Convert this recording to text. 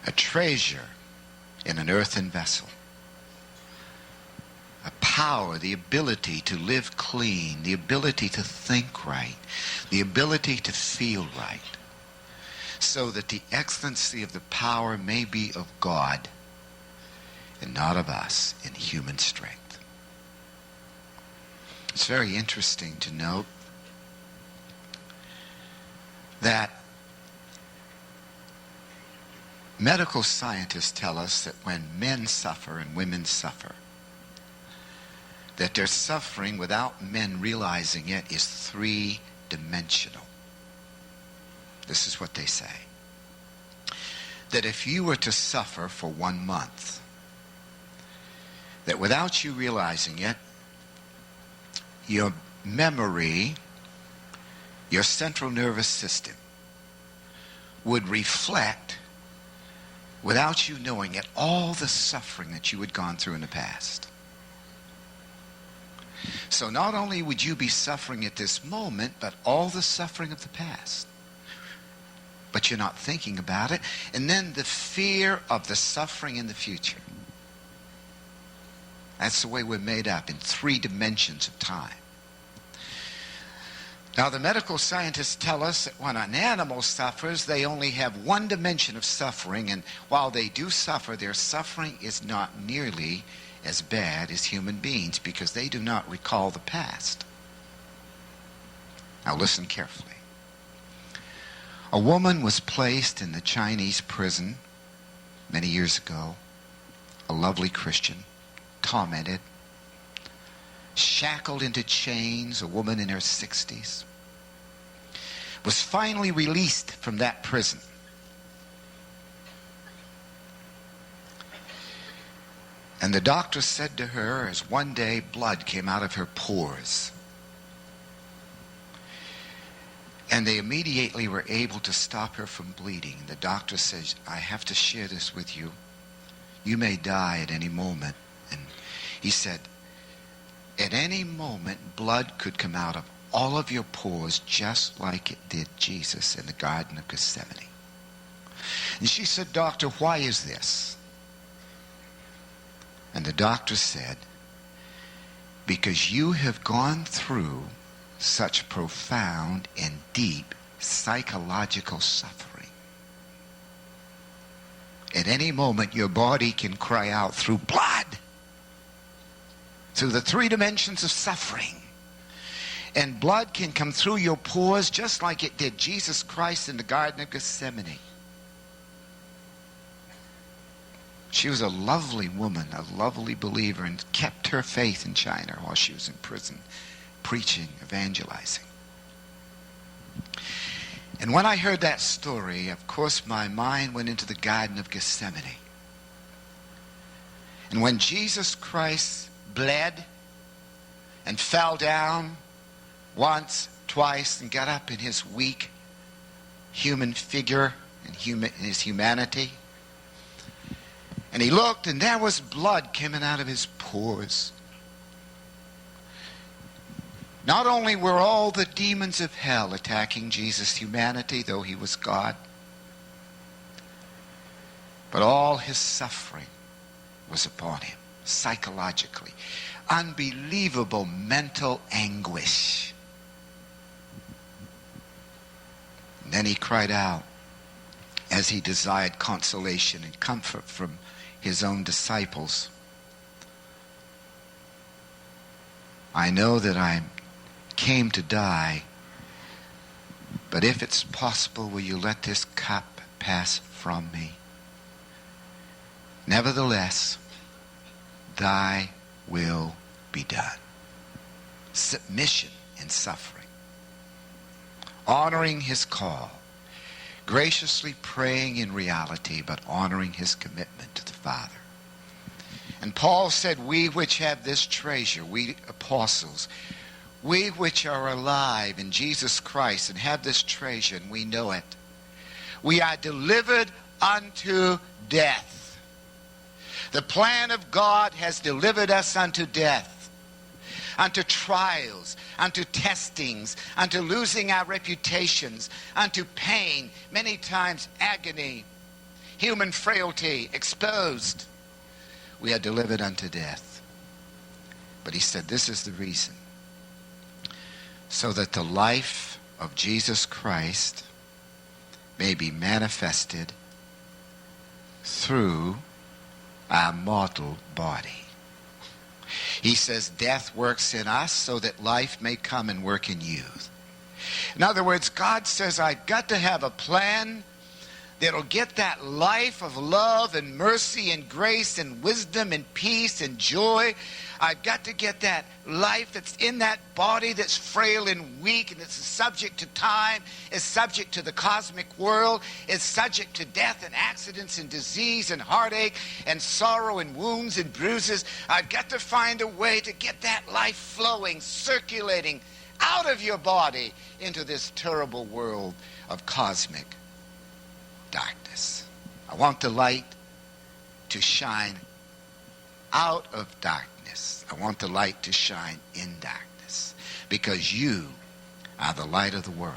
a treasure in an earthen vessel. A power, the ability to live clean, the ability to think right, the ability to feel right, so that the excellency of the power may be of God and not of us in human strength. It's very interesting to note that medical scientists tell us that when men suffer and women suffer, that their suffering, without men realizing it, is three-dimensional. This is what they say. That if you were to suffer for 1 month, that without you realizing it, your memory, your central nervous system, would reflect, without you knowing it, all the suffering that you had gone through in the past. So not only would you be suffering at this moment, but all the suffering of the past. But you're not thinking about it. And then the fear of the suffering in the future. That's the way we're made up, in 3 dimensions of time. Now, the medical scientists tell us that when an animal suffers, they only have 1 dimension of suffering, and while they do suffer, their suffering is not nearly as bad as human beings because they do not recall the past. Now, listen carefully. A woman was placed in the Chinese prison many years ago, a lovely Christian, tormented, shackled into chains, a woman in her 60s, was finally released from that prison. And the doctor said to her, as one day blood came out of her pores, and they immediately were able to stop her from bleeding. The doctor says, I have to share this with you. You may die at any moment. And he said, at any moment, blood could come out of all of your pores just like it did Jesus in the Garden of Gethsemane. And she said, Doctor, why is this? And the doctor said, because you have gone through such profound and deep psychological suffering. At any moment, your body can cry out through blood, through the 3 dimensions of suffering. And blood can come through your pores just like it did Jesus Christ in the Garden of Gethsemane. She was a lovely woman, a lovely believer, and kept her faith in China while she was in prison, preaching, evangelizing. And when I heard that story, of course, my mind went into the Garden of Gethsemane. And when Jesus Christ bled and fell down once, twice, and got up in his weak human figure and his humanity, and he looked, and there was blood coming out of his pores. Not only were all the demons of hell attacking Jesus' humanity, though he was God, but all his suffering was upon him, psychologically. Unbelievable mental anguish. And then he cried out as he desired consolation and comfort from his own disciples. I know that I came to die, but if it's possible, will you let this cup pass from me? Nevertheless, thy will be done. Submission in suffering. Honoring his call. Graciously praying in reality, but honoring his commitment to the Father. And Paul said, we which have this treasure, we apostles, we which are alive in Jesus Christ and have this treasure, and we know it, we are delivered unto death. The plan of God has delivered us unto death, unto trials, unto testings, unto losing our reputations, unto pain, many times agony. human frailty exposed. We are delivered unto death. But he said, this is the reason. So that the life of Jesus Christ may be manifested through our mortal body. He says death works in us so that life may come and work in you. In other words, God says, I've got to have a plan that'll get that life of love and mercy and grace and wisdom and peace and joy. I've got to get that life that's in that body that's frail and weak and that's subject to time, is subject to the cosmic world, is subject to death and accidents and disease and heartache and sorrow and wounds and bruises. I've got to find a way to get that life flowing, circulating out of your body into this terrible world of cosmic darkness. I want the light to shine out of darkness. I want the light to shine in darkness, because you are the light of the world.